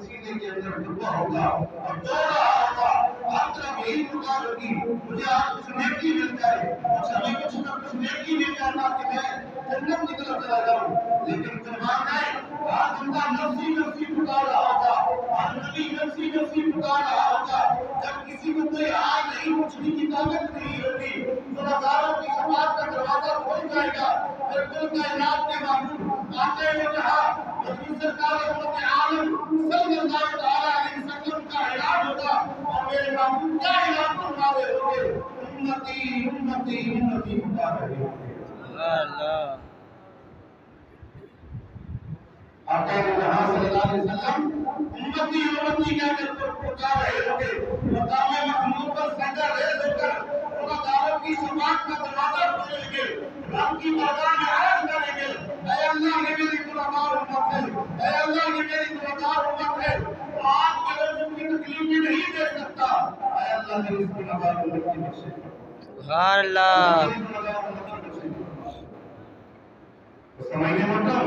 سینے کے اندر ڈوبا ہوگا اور دوڑا ہوگا، ہر طرف یہی پکار ہوگی مجھے آج کچھ نیکی مل جائے، ہمیں کچھ نہ کچھ نیکی مل جائے تاکہ میں جنت کی طرف چلا جاؤں۔ لیکن فرمان ہے ہر بندہ نفسی نفسی پکار رہا ہوگا، ہر نبی نفسی نفسی پکار رہا ہوگا۔ جب کسی کو کوئی آگ نہیں پوچھنے کی طاقت نہیں ہوگی، گناہگاروں کی شفاعت کا دروازہ کھل جائے گا، پھر کل کائنات کے معبود آتے ہوئے کہا حضور سرکار امت عالم صلی اللہ تعالیٰ علیہ وسلم کا اعلان ہوگا اور میرے معبود کیا اعلان فرما رہے ہوگے؟ امتی امتی امتی پکار رہے ہوگے۔ اللہ آقا جہاں صلی اللہ علیہ وسلم امتی امتی کہہ کر پکار رہے ہوگے، مقام محمود پر سجدہ ریز ہو کر گناہگاروں کی شفاعت کا دروازہ کھولیں گے، رب کی بارگاہ میں عرض کریں گے اے اللہ یہ میری گناہگار امت ہے، اے اللہ یہ میری گناہگار امت ہے، تو آپ کے لوگ ان کی تکلیفیں نہیں دے سکتا، اے اللہ میری گناہگار امت کی بخشے، سبحان اللہ میری گناہگار امت کی بخشے۔ سمجھنے مطلب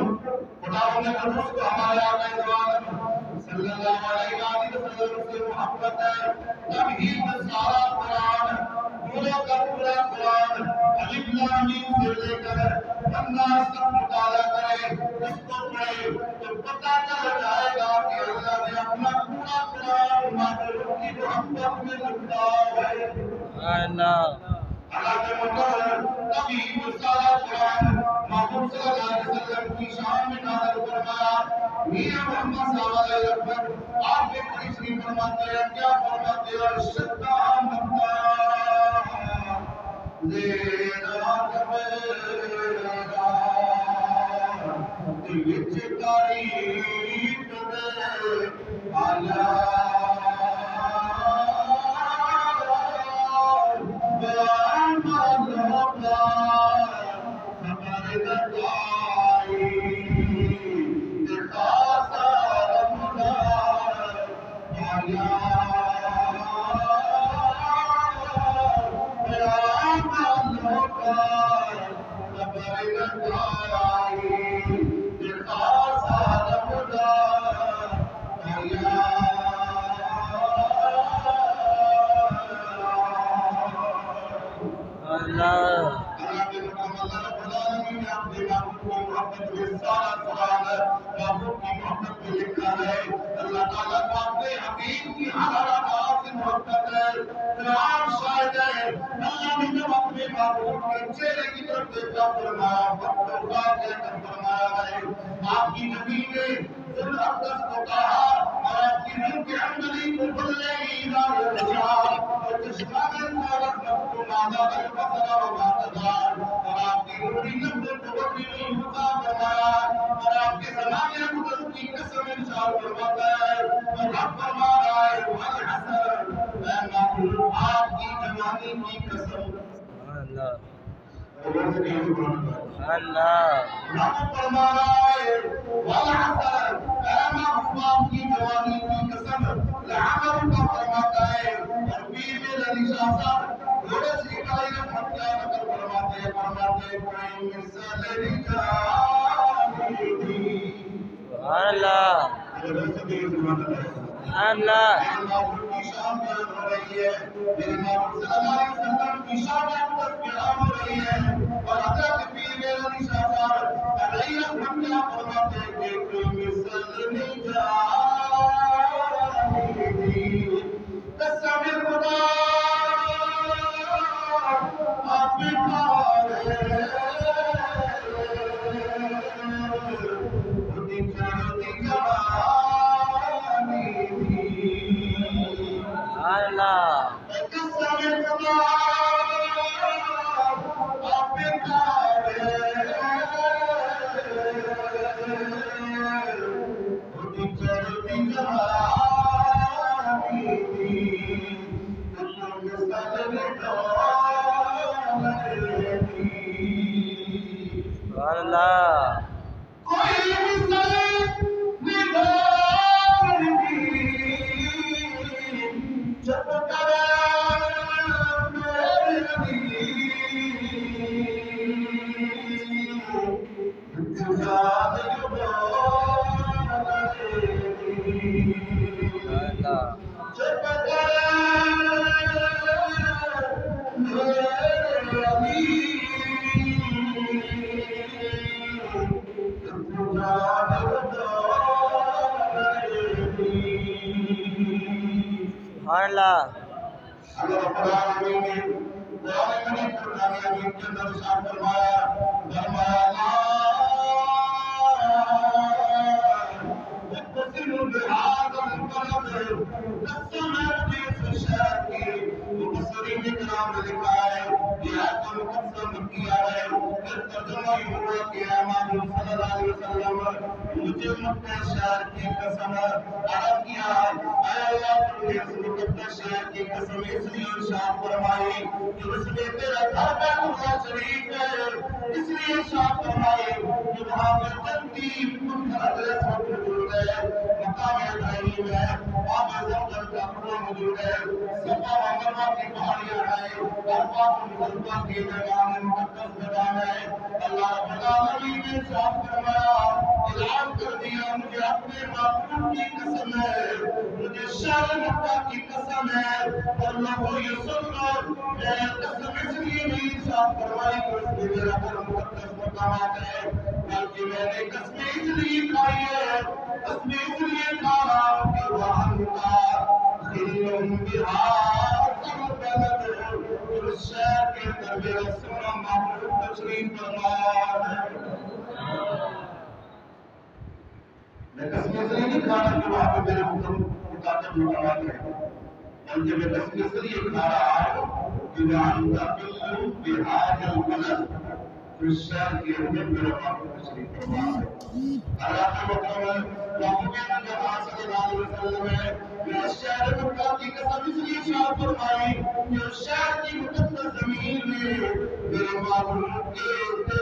خدا نے قدوس کو ہمارے آقا دوام صلی اللہ علیہ وسلم سے محبت ہے، تمہید میں سارا قرآن پورا کا پورا قرآن الف لام میم سے لے کر الناس تک مطالعہ کرے، اس کو پڑھے تو پتہ چل جائے گا کہ اللہ نے اپنا پورا قرآن مخلوق کی محبت میں لکھا ہے۔ سبحان اللہ اللہ کے مطلب تبھی مسالہ قرآن محمد صلی اللہ علیہ وسلم کی شان میں نازل فرمایا۔ میاں محمد صلی اللہ علیہ وسلم آپ کے قریب فرماتے ہیں، کیا فرماتے ہیں؟ شدہ مقدار زیرہ کبیرہ وچ تاریخ دے آیا آپ کی نبی نے ذل اقدس کو کہا اور آپ کی روح کے عملی کو بدلے گی اور جسمانی طاقت کو مادا کر فصلہ و ماتدار اور آپ کی روحی نفس کو بدلی ہوتا فرمایا اور آپ کے زمانے مقدس کی قسم انشاء فرماتا ہے اور رب فرما رہا ہے والحسن اے معبود آپ کی جوانی کی قسم اللہ اللہ رب فرما رہا ہے والحسن اے محبوب کی جوانی کی قسم لعمر کا فرماتا ہے اور پیر میرا نشاء صاحب گھوڑے سے نکالی نے پھٹکا نکل فرماتے ہیں کوئی مثال رجالی دی سبحان اللہ سبحان اللہ کی شان بیان ہو رہی ہے، میرے محبوب صلی اللہ علیہ وسلم کی شان بیان ہو رہی ہے اور حضرت پیر میرا نشاء صاحب علیہ الحمدہ فرماتے ہیں کہ کوئی مثال رجالی قسم خدا آپ پارے اللہ اللہ اللہ رب العالمین نے قرآن مجید فرمانے امین کے اندر ارشاد فرمایا اقسم بهذا البلد قسمت جنس الشاكي مفسرین کرام نے لکھا ہے یہ آیت کو مقسم کیا ہے پھر ترجمہ یہ ہوا کہ امام صلی اللہ علیہ وسلم مجھے مکہ شہر کی قسم عرض کیا اے اللہ تو نے اس مقدس شہر کی قسم اس لیے ارشاد فرمائی کہ اس میں تیرا گھر بیت اللہ شریف ہے اس لیے ارشاد فرمائی کہ وہاں پر جنتی پتھر حضرت موجود ہے مقام ابراہیم ہے آب زمزم کا کنواں موجود ہے صفا و مروا کی پہاڑیاں ہیں عرفات مزدلفہ کے میدان مقدس میدان ہے اللہ رب العالمین نے ارشاد فرمایا اعلان کر دیا مجھے اپنے معبود کی قسم ہے مجھے شہر مکہ کی قسم ہے اور لوگوں یہ سن لو میں قسم اس لیے نہیں ارشاد فرمائی کہ اس میں میرا گھر مقدس مقامات ہے بلکہ میں نے قسم اس لیے کھائی ہے قسم اس لیے کھا رہا ہوں کہ وہاں کا خلم بہار البلد اس شہر کے اندر میرا سونا معبود تشریف فرما ہے میں قسم اس لیے نہیں کھا رہا کہ وہاں پہ میرے مقدس مقامات ہیں بلکہ میں قسم اس لیے کھا رہا ہوں کہ وہاں کا خلم بہار البلد اس شہر کے اندر میرا معبود تشریف فرما ہے اللہ کے مکرم محمد جہاں صلی اللہ علیہ وسلم ہے میں شہر مکہ کی قسم اس لیے ارشاد فرمائی کہ اس شہر کی مقدس زمین میں میرے معبود کے